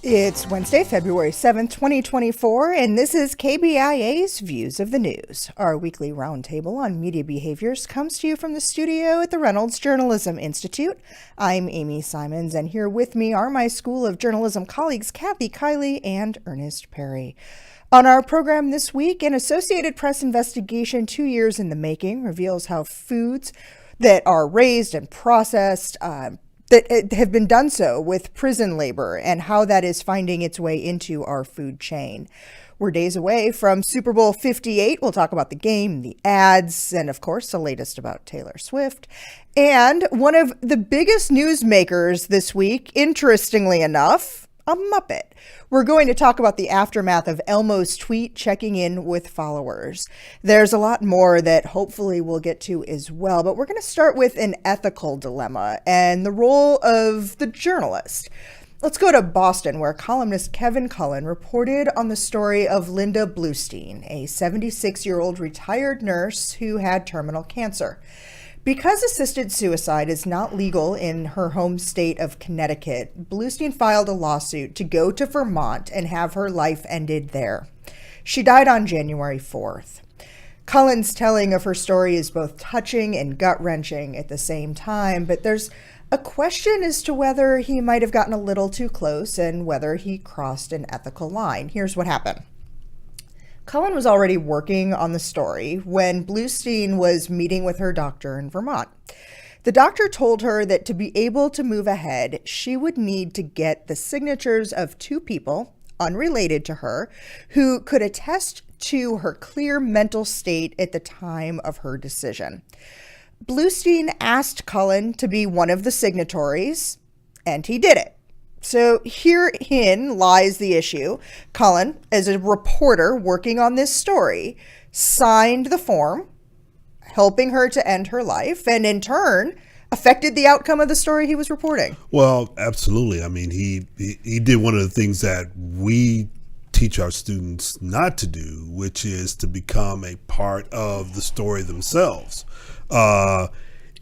It's Wednesday, February 7th, 2024, and this is KBIA's Views of the News. Our weekly roundtable on media behaviors comes to you from the studio at the Reynolds Journalism Institute. I'm Amy Simons, and here with me are my School of Journalism colleagues Kathy Kiely and Ernest Perry. On our program this week, an Associated Press investigation 2 years in the making reveals how foods that are raised and processed that have been done so with prison labor and how that is finding its way into our food chain. We're days away from Super Bowl 58. We'll talk about the game, the ads, and of course, the latest about Taylor Swift. And one of the biggest newsmakers this week, interestingly enough, a Muppet. We're going to talk about the aftermath of Elmo's tweet checking in with followers. There's a lot more that hopefully we'll get to as well, but we're going to start with an ethical dilemma and the role of the journalist. Let's go to Boston, where columnist Kevin Cullen reported on the story of Linda Bluestein, a 76-year-old retired nurse who had terminal cancer. Because assisted suicide is not legal in her home state of Connecticut, Bluestein filed a lawsuit to go to Vermont and have her life ended there. She died on January 4th. Cullen's telling of her story is both touching and gut-wrenching at the same time, but there's a question as to whether he might have gotten a little too close and whether he crossed an ethical line. Here's what happened. Cullen was already working on the story when Bluestein was meeting with her doctor in Vermont. The doctor told her that to be able to move ahead, she would need to get the signatures of two people, unrelated to her, who could attest to her clear mental state at the time of her decision. Bluestein asked Cullen to be one of the signatories, and he did it. So herein lies the issue. Cullen, as a reporter working on this story, signed the form, helping her to end her life, and in turn affected the outcome of the story he was reporting. Well, absolutely. I mean, he did one of the things that we teach our students not to do, which is to become a part of the story themselves.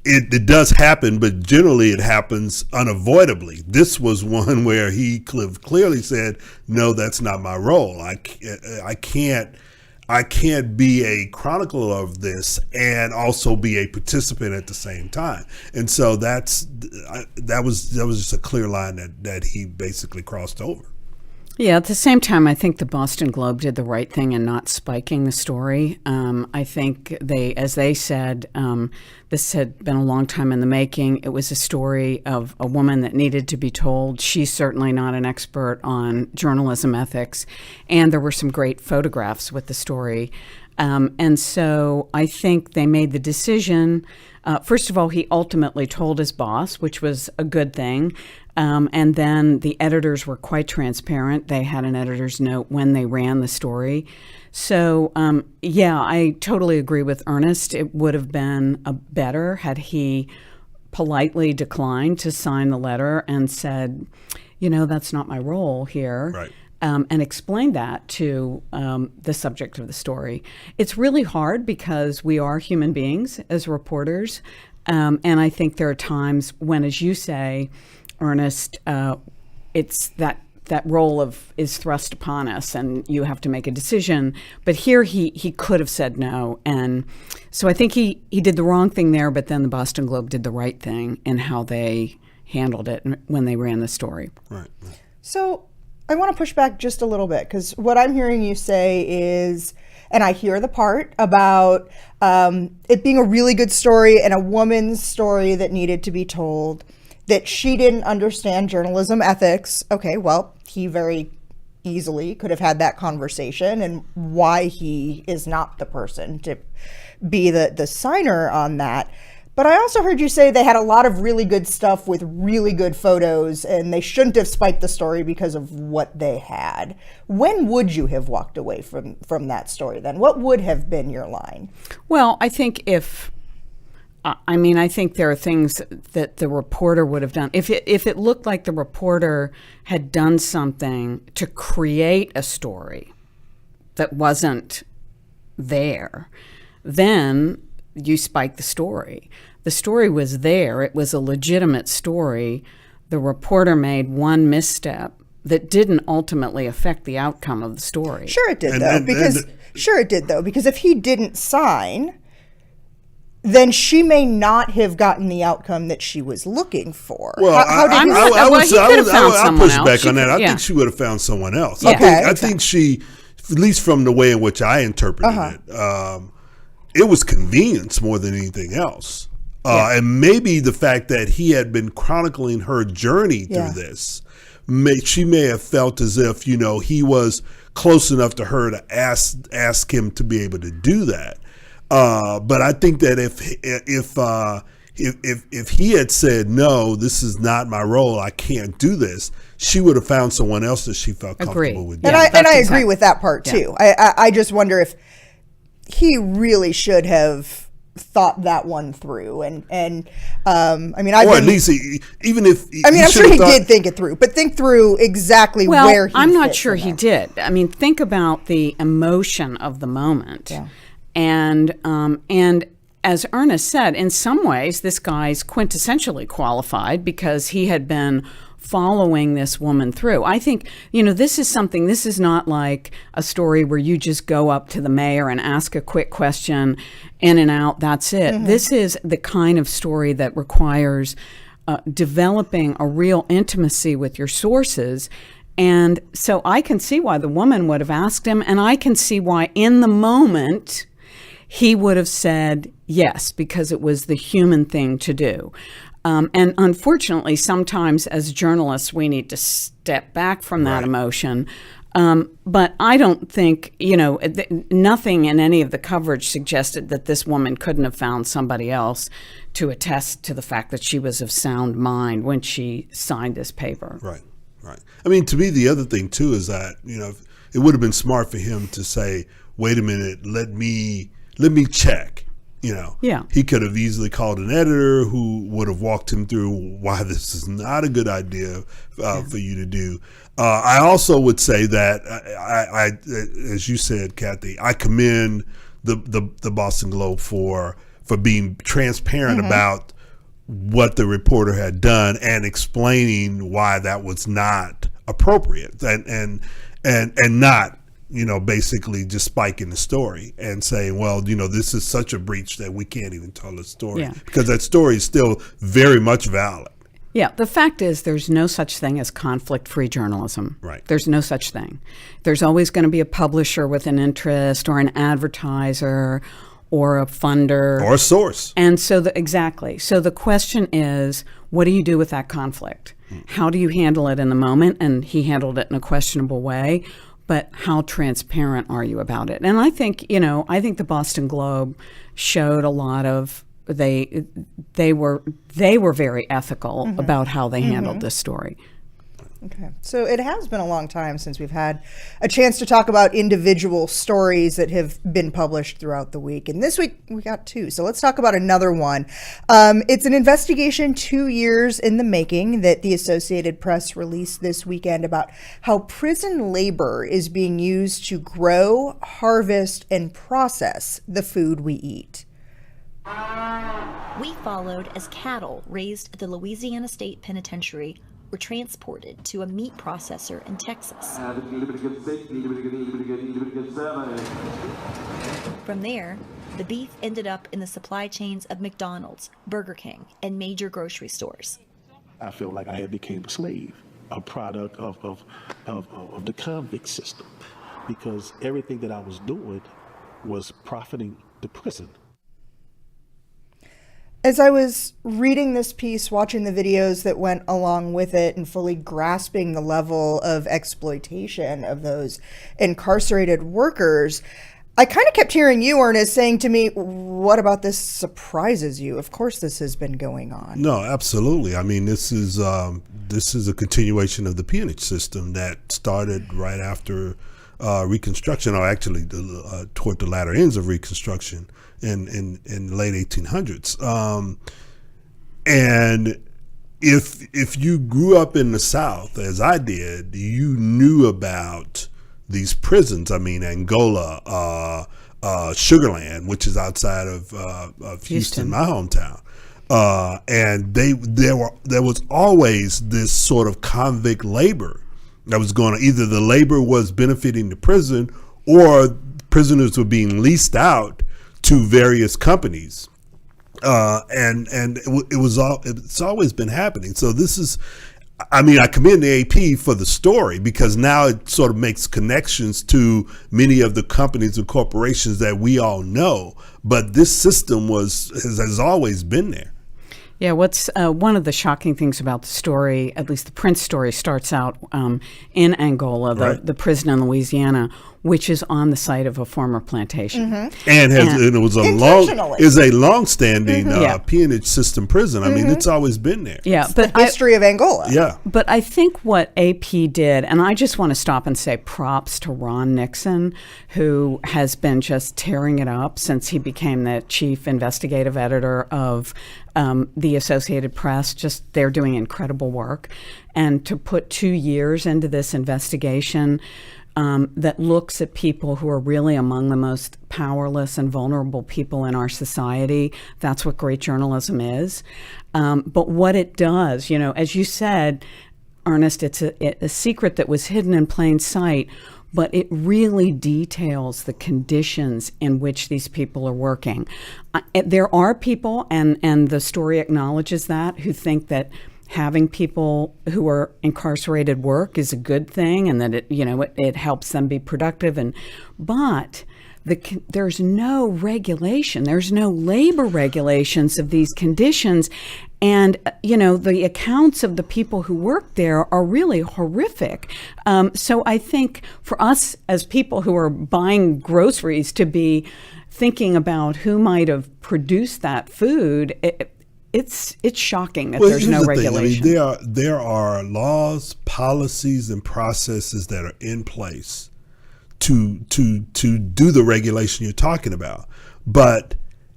It does happen, but generally it happens unavoidably. This was one where he clearly said, "No, that's not my role. I can't be a chronicler of this and also be a participant at the same time." And so that was just a clear line that he basically crossed over. Yeah, at the same time, I think the Boston Globe did the right thing in not spiking the story. I think as they said, this had been a long time in the making. It was a story of a woman that needed to be told. She's certainly not an expert on journalism ethics. And there were some great photographs with the story. And so I think they made the decision. First of all, he ultimately told his boss, which was a good thing. And then the editors were quite transparent. They had an editor's note when they ran the story. So, I totally agree with Earnest. It would have been better had he politely declined to sign the letter and said, that's not my role here. Right. And explained that to the subject of the story. It's really hard because we are human beings as reporters. And I think there are times when, as you say, Ernest, it's that role is thrust upon us and you have to make a decision. But here he could have said no. And so I think he did the wrong thing there, but then the Boston Globe did the right thing in how they handled it when they ran the story. Right. So I want to push back just a little bit, because what I'm hearing you say is, and I hear the part about it being a really good story and a woman's story that needed to be told, that she didn't understand journalism ethics. Okay, well, he very easily could have had that conversation, and why he is not the person to be the signer on that. But I also heard you say they had a lot of really good stuff with really good photos, and they shouldn't have spiked the story because of what they had. When would you have walked away from that story then? What would have been your line? Well, I think I think there are things that the reporter would have done. If it looked like the reporter had done something to create a story that wasn't there, then you spike the story. The story was there. It was a legitimate story. The reporter made one misstep that didn't ultimately affect the outcome of the story. Sure it did, because if he didn't sign, then she may not have gotten the outcome that she was looking for. Well, I push back on that. I think she would have found someone else. I think she, at least from the way in which I interpreted it, it was convenience more than anything else. And maybe the fact that he had been chronicling her journey through this, she may have felt as if, he was close enough to her to ask him to be able to do that. But I think that if he had said, no, this is not my role, I can't do this, she would have found someone else that she felt comfortable with doing. And I agree with that part too. I just wonder if he really should have thought that one through, or at least even if I'm sure he did think it through, but think through exactly where he. I'm not sure he did. Think about the emotion of the moment, and as Earnest said, in some ways, this guy's quintessentially qualified because he had been following this woman through. I think, this is not like a story where you just go up to the mayor and ask a quick question, in and out, that's it. Mm-hmm. This is the kind of story that requires developing a real intimacy with your sources. And so I can see why the woman would have asked him, and I can see why in the moment he would have said yes, because it was the human thing to do. And unfortunately, sometimes as journalists, we need to step back from that emotion. But I don't think, nothing in any of the coverage suggested that this woman couldn't have found somebody else to attest to the fact that she was of sound mind when she signed this paper. Right. To me, the other thing, too, is that, it would have been smart for him to say, wait a minute, let me check. He could have easily called an editor who would have walked him through why this is not a good idea for you to do. I also would say that, I as you said, Kathy, I commend the Boston Globe for being transparent about what the reporter had done and explaining why that was not appropriate and not basically just spiking the story and saying, well, this is such a breach that we can't even tell the story because that story is still very much valid. Yeah, the fact is there's no such thing as conflict-free journalism. Right. There's no such thing. There's always going to be a publisher with an interest or an advertiser or a funder. Or a source. And so exactly. So the question is, what do you do with that conflict? How do you handle it in the moment? And he handled it in a questionable way. But how transparent are you about it? And I think the Boston Globe showed a lot of they were very ethical about how they handled this story. Okay. So it has been a long time since we've had a chance to talk about individual stories that have been published throughout the week. And this week we got two. So let's talk about another one. It's an investigation 2 years in the making that the Associated Press released this weekend about how prison labor is being used to grow, harvest, and process the food we eat. We followed as cattle raised at the Louisiana State Penitentiary were transported to a meat processor in Texas. From there, the beef ended up in the supply chains of McDonald's, Burger King, and major grocery stores. I felt like I had become a slave, a product of the convict system, because everything that I was doing was profiting the prison. As I was reading this piece, watching the videos that went along with it, and fully grasping the level of exploitation of those incarcerated workers, I kind of kept hearing you, Earnest, saying to me, what about this surprises you? Of course this has been going on. No, absolutely. This is a continuation of the peonage system that started right after Reconstruction, or actually toward the latter ends of Reconstruction in the late 1800s. And if you grew up in the South, as I did, you knew about these prisons. Angola, Sugarland, which is outside of Houston, my hometown. And there was always this sort of convict labor that was going on. Either the labor was benefiting the prison, or prisoners were being leased out to various companies. It's always been happening. So this is, I mean, I commend the AP for the story, because now it sort of makes connections to many of the companies and corporations that we all know. But this system has always been there. Yeah, what's one of the shocking things about the story, at least the Prince story, starts out in Angola, the prison in Louisiana, which is on the site of a former plantation, and it was a long-standing peonage system prison. I mean, it's always been there. Yeah, but the history of Angola. Yeah, but I think what AP did, and I just want to stop and say props to Ron Nixon, who has been just tearing it up since he became the chief investigative editor of the Associated Press. Just they're doing incredible work, and to put 2 years into this investigation that looks at people who are really among the most powerless and vulnerable people in our society. That's what great journalism is. But what it does, you know, as you said, Earnest, it's a secret that was hidden in plain sight, but it really details the conditions in which these people are working. There are people, and the story acknowledges that, who think that having people who are incarcerated work is a good thing, and that it helps them be productive. But there's no regulation. There's no labor regulations of these conditions. And, the accounts of the people who work there are really horrific. So I think for us as people who are buying groceries to be thinking about who might have produced that food, it's shocking that there's no regulation. I mean, there are laws, policies, and processes that are in place to do the regulation you're talking about, but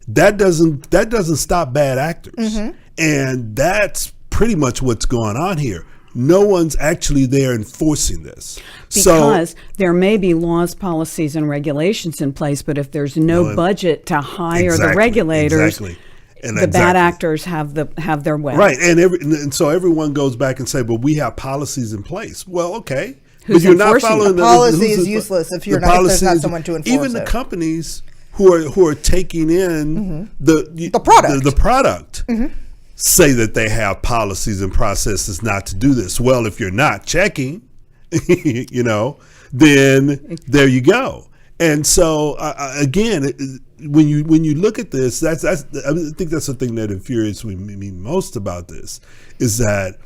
that doesn't stop bad actors, and that's pretty much what's going on here. No one's actually there enforcing this. Because there may be laws, policies, and regulations in place, but if there's no budget to hire the regulators, the bad actors have their way. Right, and so everyone goes back and say, "But we have policies in place." Well, okay, but you're not following the policy is useless if there's not someone to enforce even it. The companies who are taking in the product say that they have policies and processes not to do this. Well, if you're not checking, then there you go. And so again, when you look at this, I think that's the thing that infuriates me most about this, is that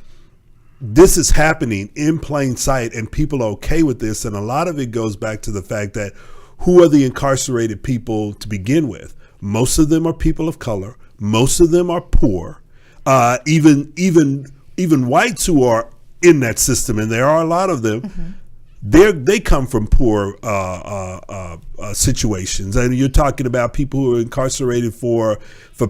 this is happening in plain sight and people are okay with this. And a lot of it goes back to the fact that who are the incarcerated people to begin with? Most of them are people of color. Most of them are poor. Even whites who are in that system, and there are a lot of them. They come from poor situations, and you're talking about people who are incarcerated for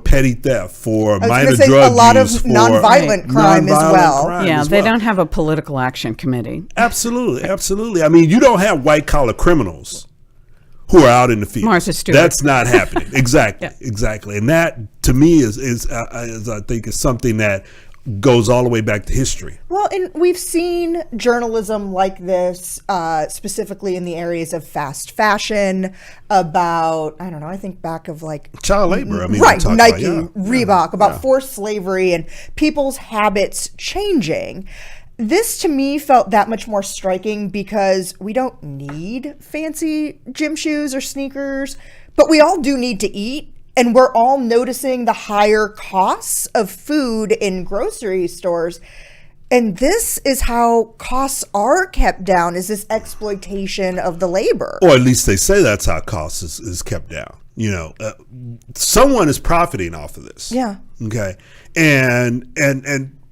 petty theft, for minor drug use, a lot of nonviolent crime as well. Yeah, they don't have a political action committee. Absolutely. I mean, you don't have white collar criminals who are out in the field. Martha Stewart. That's not happening. Exactly. And that, to me, is I think is something that goes all the way back to history. Well, and we've seen journalism like this, specifically in the areas of fast fashion, about, I don't know, I think back of like child labor. I mean, right, Nike, Reebok, about forced slavery and people's habits changing. This to me felt that much more striking because we don't need fancy gym shoes or sneakers, but we all do need to eat. And we're all noticing the higher costs of food in grocery stores. And this is how costs are kept down, is this exploitation of the labor. Or at least they say that's how costs is kept down. Someone is profiting off of this. Yeah. Okay. And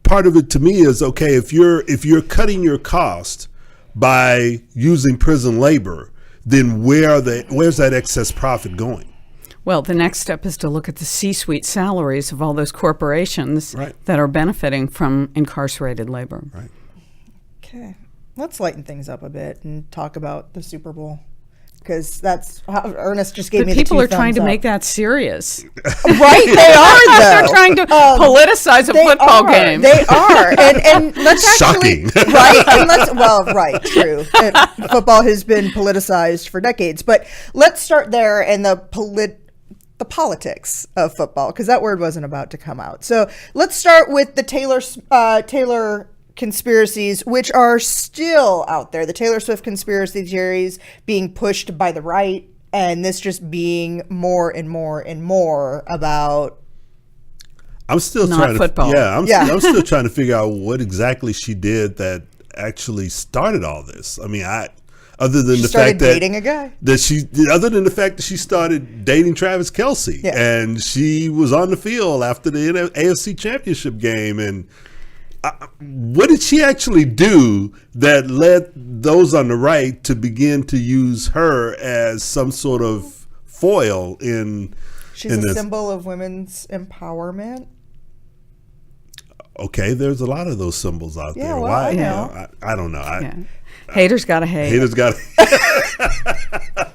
part of it to me is, okay, if you're cutting your cost by using prison labor, then where's that excess profit going? Well, the next step is to look at the C-suite salaries of all those corporations that are benefiting from incarcerated labor. Right. Okay. Let's lighten things up a bit and talk about the Super Bowl. because that's how Earnest just gave But me people the are two trying to thumbs make up. that serious. Right, they are, though. They're trying to politicize a They football are. game. They are, and let's actually Shocking. right, and right, true. Football has been politicized for decades, but let's start there and the politics of football, because that word wasn't about to come out. So let's start with the Taylor conspiracies, which are still out there. The Taylor Swift conspiracy theories being pushed by the right, and this just being more and more and more about. I'm still Not trying football. to. I'm still trying to figure out what exactly she did that actually started all this. I mean, other than She the started fact that dating a guy. other than the fact that she started dating Travis Kelce, Yeah. and she was on the field after the AFC Championship game, and what did she actually do that led those on the right to begin to use her as some sort of foil in? She's a symbol of women's empowerment. Okay, there's a lot of those symbols out Yeah, there. well, Why? I know. I don't know. Yeah. Haters gotta hate. Haters got.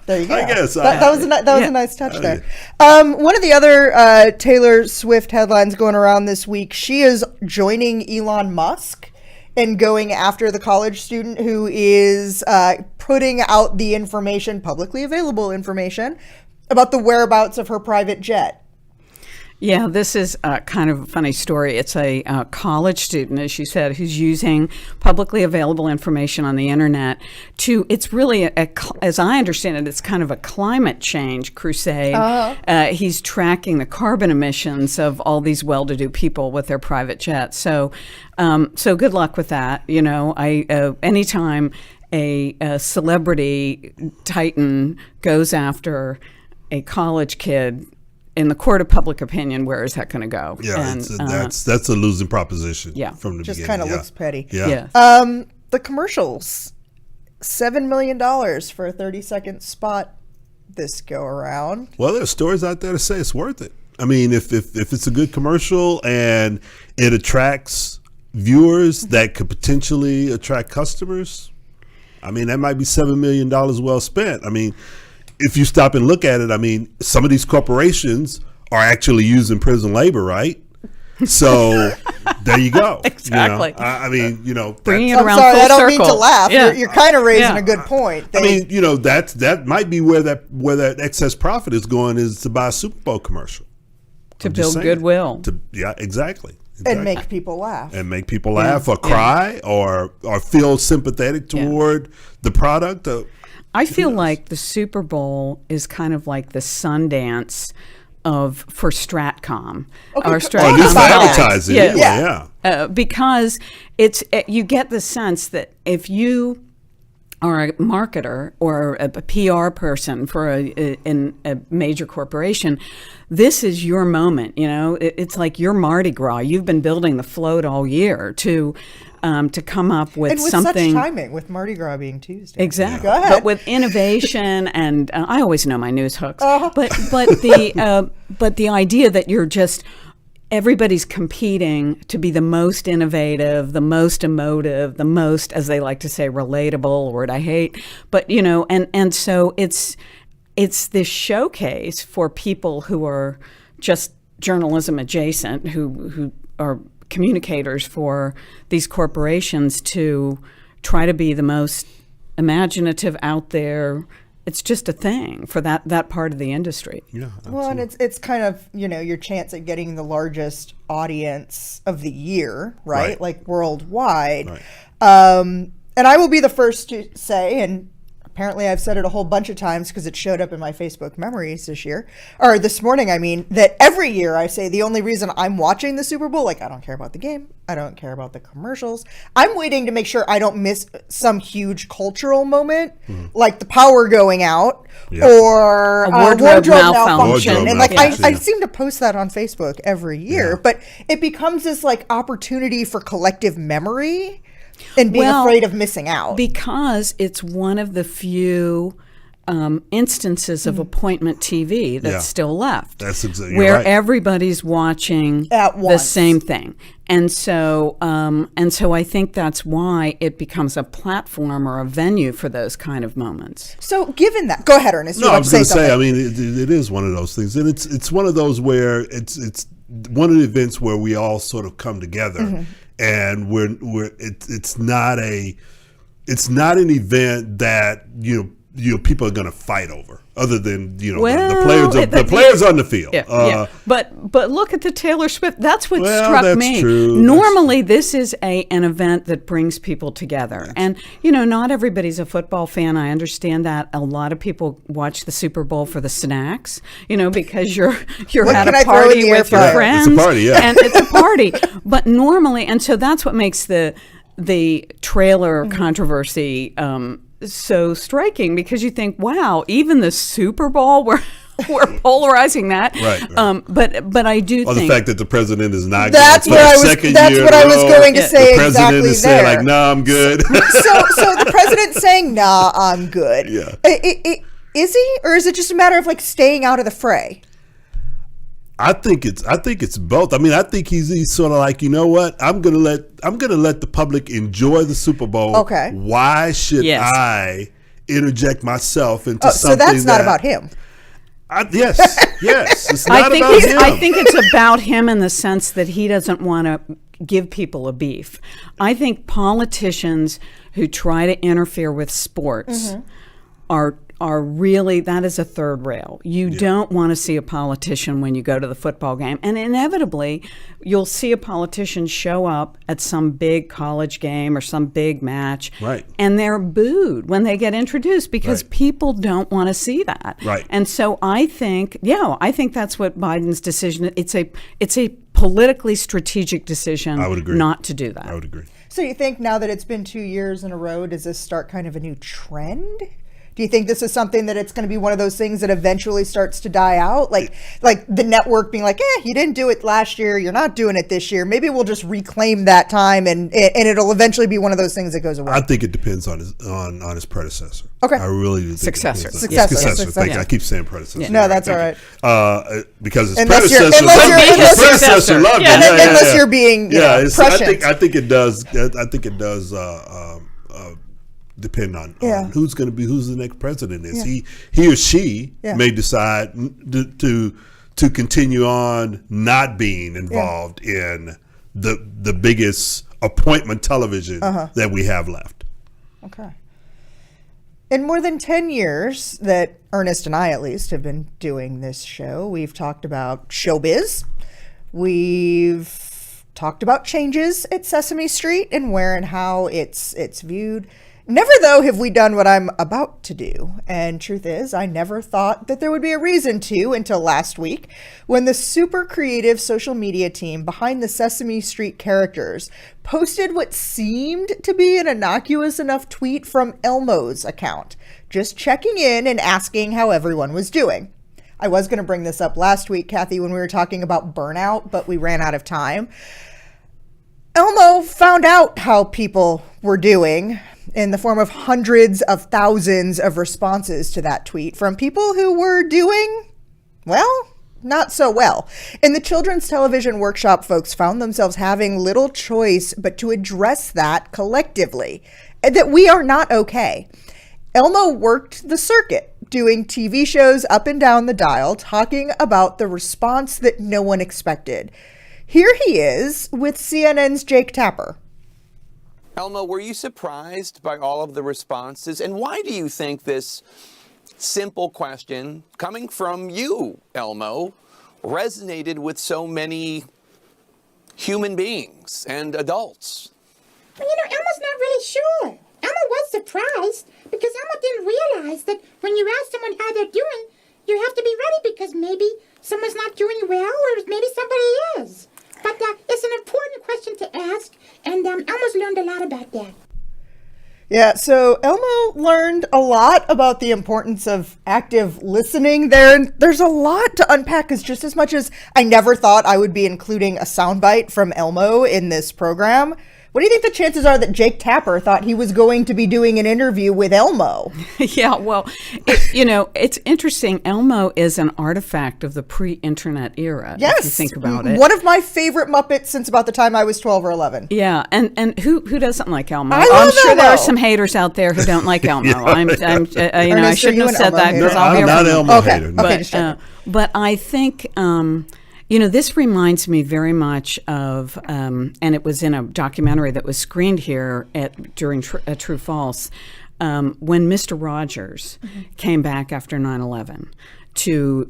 There you go. I guess that was a nice touch Oh, there. One of the other Taylor Swift headlines going around this week: she is joining Elon Musk and going after the college student who is putting out the information, publicly available information, about the whereabouts of her private jet. Yeah, this is kind of a funny story. It's a college student, as you said, who's using publicly available information on the internet it's really, as I understand it, it's kind of a climate change crusade. He's tracking the carbon emissions of all these well-to-do people with their private jets. So good luck with that. You know, anytime a celebrity titan goes after a college kid, in the court of public opinion, where is that going to go? Yeah, And, that's a losing proposition. Yeah. From the Just beginning. kind of looks petty. Yeah. The commercials, $7 million for a 30-second spot this go around. Well, there's stories out there to say it's worth it. I mean, if it's a good commercial and it attracts viewers that could potentially attract customers, I mean, that might be $7 million well spent. I mean, if you stop and look at it, I mean, some of these corporations are actually using prison labor, right? So there you go. Exactly. You know, I mean, you know, bringing it I'm around sorry, full I don't circle. mean to laugh. Yeah. You're kind of raising Yeah. a good point. I mean, you know, that might be where that excess profit is going, is to buy a Super Bowl commercial. To I'm just build saying. goodwill. Yeah, exactly. and make people laugh. And make people laugh or cry or feel sympathetic toward the product. I feel like the Super Bowl is kind of like the Sundance for Stratcom. Okay, Or talk At least for about that. advertising. Yeah. Anyway, yeah. Because you get the sense that if you are a marketer or a PR person for a major corporation, this is your moment. You know, it's like your Mardi Gras. You've been building the float all year to come up with And with something. such timing, with Mardi Gras being Tuesday. Exactly. Go ahead. But with innovation, and I always know my news hooks. Uh-huh. But the idea that you're just everybody's competing to be the most innovative, the most emotive, the most, as they like to say, relatable, a word I hate. But you know, and so it's this showcase for people who are just journalism adjacent, who are communicators for these corporations, to try to be the most imaginative out there. It's just a thing for that part of the industry. Yeah. Well, and it's kind of, you know, your chance at getting the largest audience of the year, right? Right. Like worldwide. Right. And I will be the first to say, and apparently I've said it a whole bunch of times because it showed up in my Facebook memories this morning, I mean, that every year I say the only reason I'm watching the Super Bowl, like I don't care about the game, I don't care about the commercials, I'm waiting to make sure I don't miss some huge cultural moment, like the power going out or A wardrobe wardrobe malfunction. Wardrobe And like malfunction, I yeah. seem to post that on Facebook every year, but it becomes this like opportunity for collective memory and being afraid of missing out. Because it's one of the few instances of appointment TV that's Yeah. still left. That's exactly where right. everybody's watching At the once. same thing. And so I think that's why it becomes a platform or a venue for those kind of moments. So given that, go ahead, Ernest. No, You I want was to going to say. I something. mean, it is one of those things, and it's one of those where it's one of the events where we all sort of come together, and it's not an event that people are going to fight over, other than the players on the field. Yeah. But look at the Taylor Swift. That's what Well, struck that's me. true. Normally, this is an event that brings people together, and not everybody's a football fan. I understand that. A lot of people watch the Super Bowl for the snacks, because you're What at can a I throw in party the with air your fryer? friends, It's a party, yeah. and it's a party. But normally, and so that's what makes the trailer controversy so striking, because you think, wow, even the Super Bowl, we're polarizing that. Right. But I do Or think the fact that the president is not. That's going what for I the was. second That's year what in I a was row. going to Yeah. say. The president exactly is there. saying like, "Nah, I'm good." so the president's saying, "Nah, I'm good." Yeah. Is he, or is it just a matter of like staying out of the fray? I think it's both. I mean, I think he's sort of like, you know what? I'm gonna let the public enjoy the Super Bowl. Okay. Why should Yes. I interject myself into Oh, something? so that's not that- about him. Yes. It's not about him. I think it's about him in the sense that he doesn't want to give people a beef. I think politicians who try to interfere with sports are really, that is a third rail. You don't want to see a politician when you go to the football game. And inevitably, you'll see a politician show up at some big college game or some big match. Right. And they're booed when they get introduced because Right. people don't want to see that. Right. And so I think that's what Biden's decision, it's a politically strategic decision I would agree. not to do that. I would agree. So you think now that it's been 2 years in a row, does this start kind of a new trend? Do you think this is something that it's going to be one of those things that eventually starts to die out? Like the network being like, you didn't do it last year, you're not doing it this year. Maybe we'll just reclaim that time and it'll eventually be one of those things that goes away. I think it depends on his predecessor. Okay. I really do think Successor. It depends Successor. Successor. Thank you. Yeah. I keep saying predecessor. No, that's Thank all you. Because his Unless you're- predecessor unless loved you're- it. His unless you're- predecessor loved Yeah. it. Unless you're being, prescient. I think it does. Depend on who's the next president is. He or she may decide to continue on not being involved in the biggest appointment television that we have left. Okay. In more than 10 years that Ernest and I, at least, have been doing this show, we've talked about showbiz. We've talked about changes at Sesame Street and where and how it's viewed. Never, though, have we done what I'm about to do. And truth is, I never thought that there would be a reason to until last week, when the super creative social media team behind the Sesame Street characters posted what seemed to be an innocuous enough tweet from Elmo's account, just checking in and asking how everyone was doing. I was going to bring this up last week, Kathy, when we were talking about burnout, but we ran out of time. Elmo found out how people were doing in the form of hundreds of thousands of responses to that tweet from people who were doing, well, not so well. In the Children's Television Workshop, folks found themselves having little choice but to address that collectively, and that we are not okay. Elmo worked the circuit, doing TV shows up and down the dial, talking about the response that no one expected. Here he is with CNN's Jake Tapper. Elmo, were you surprised by all of the responses? And why do you think this simple question, coming from you, Elmo, resonated with so many human beings and adults? Well, Elmo's not really sure. Elmo was surprised because Elmo didn't realize that when you ask someone how they're doing, you have to be ready because maybe someone's not doing well or maybe somebody is. But it's an important question to ask, and Elmo's learned a lot about that. Yeah, so Elmo learned a lot about the importance of active listening there. There's a lot to unpack, because just as much as I never thought I would be including a soundbite from Elmo in this program, What do you think the chances are that Jake Tapper thought he was going to be doing an interview with Elmo? Yeah, well, it's interesting. Elmo is an artifact of the pre-internet era, Yes. if you think about it. One of my favorite Muppets since about the time I was 12 or 11. Yeah, and who doesn't like Elmo? I love I'm sure there are Elmo. some haters out there who don't like Elmo. I Ernest, shouldn't are have you an said Elmo that hater? because No, I'll I'm hear not from Elmo Okay. hater. No. Okay, just checking. But I think, this reminds me very much of, and it was in a documentary that was screened here during True False, when Mr. Rogers came back after 9/11 to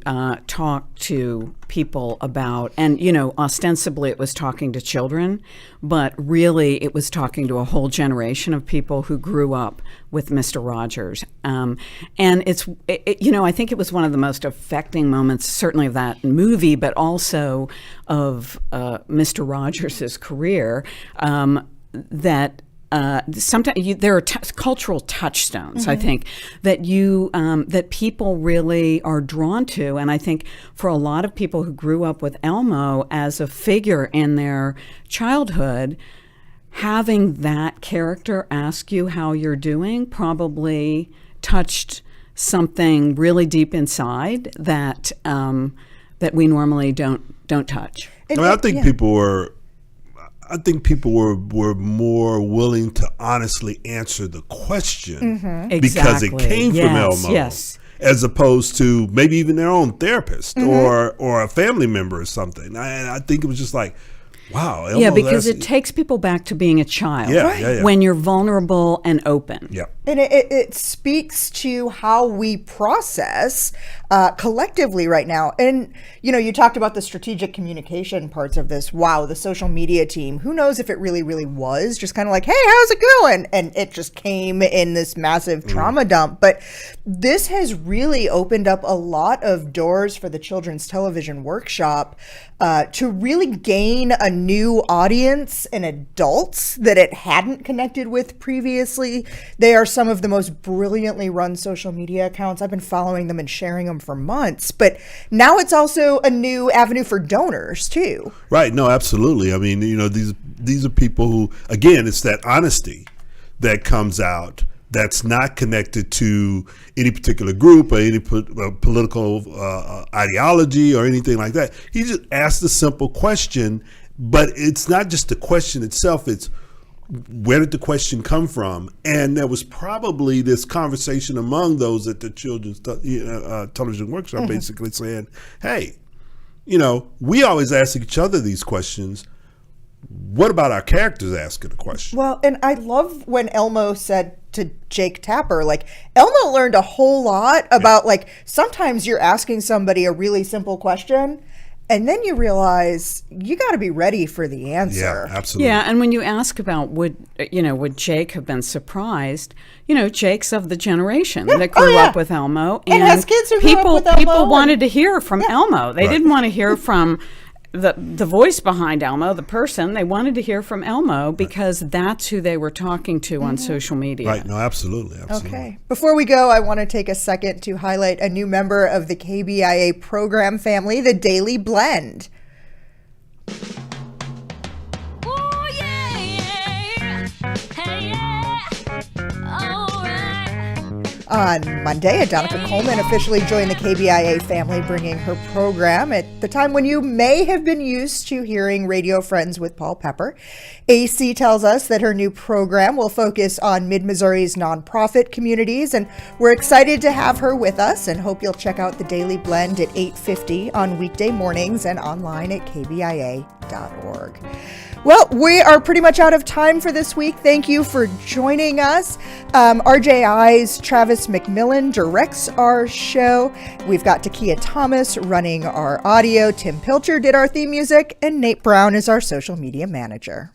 talk to people about, and ostensibly it was talking to children, but really it was talking to a whole generation of people who grew up with Mr. Rogers. And I think it was one of the most affecting moments, certainly of that movie, but also of Mr. Rogers's career, that sometimes there are cultural touchstones, I think, that that people really are drawn to. And I think for a lot of people who grew up with Elmo as a figure in their childhood, having that character ask you how you're doing probably touched something really deep inside that we normally don't touch. I think people were more willing to honestly answer the question because it came from Elmo, as opposed to maybe even their own therapist or a family member or something. I think it was just like, wow. Elmo, because it takes people back to being a child Yeah. when you're vulnerable and open. Yeah. And it speaks to how we process collectively right now. And, you talked about the strategic communication parts of this. Wow, the social media team, who knows if it really, really was just kind of like, hey, how's it going? And it just came in this massive trauma dump. But this has really opened up a lot of doors for the Children's Television Workshop to really gain a new audience and adults that it hadn't connected with previously. They are some of the most brilliantly run social media accounts. I've been following them and sharing them for months, but now it's also a new avenue for donors too. Right. No, absolutely. I mean, these are people who, again, it's that honesty that comes out that's not connected to any particular group or any political ideology or anything like that. He just asked a simple question, but it's not just the question itself. It's where did the question come from? And there was probably this conversation among those at the Children's Television Workshop basically saying, hey, we always ask each other these questions. What about our characters asking a question? Well, and I love when Elmo said to Jake Tapper, Elmo learned a whole lot about, sometimes you're asking somebody a really simple question, and then you realize you got to be ready for the answer. Yeah, absolutely. Yeah, and when you ask about would Jake have been surprised? Jake's of the generation that grew up with Elmo, and has kids who grew up with Elmo. People wanted to hear from Elmo. They didn't want to hear from the voice behind Elmo, the person. They wanted to hear from Elmo because that's who they were talking to on social media. Right. No, absolutely. Okay. Before we go, I want to take a second to highlight a new member of the KBIA program family, the Daily Blend. Oh, yeah, yeah. Hey, yeah. All right. On Monday, Adonica Coleman officially joined the KBIA family, bringing her program at the time when you may have been used to hearing Radio Friends with Paul Pepper. AC tells us that her new program will focus on Mid-Missouri's nonprofit communities, and we're excited to have her with us and hope you'll check out the Daily Blend at 8:50 on weekday mornings and online at kbia.org. Well, we are pretty much out of time for this week. Thank you for joining us. RJI's Travis McMillan directs our show. We've got Takia Thomas running our audio. Tim Pilcher did our theme music, and Nate Brown is our social media manager.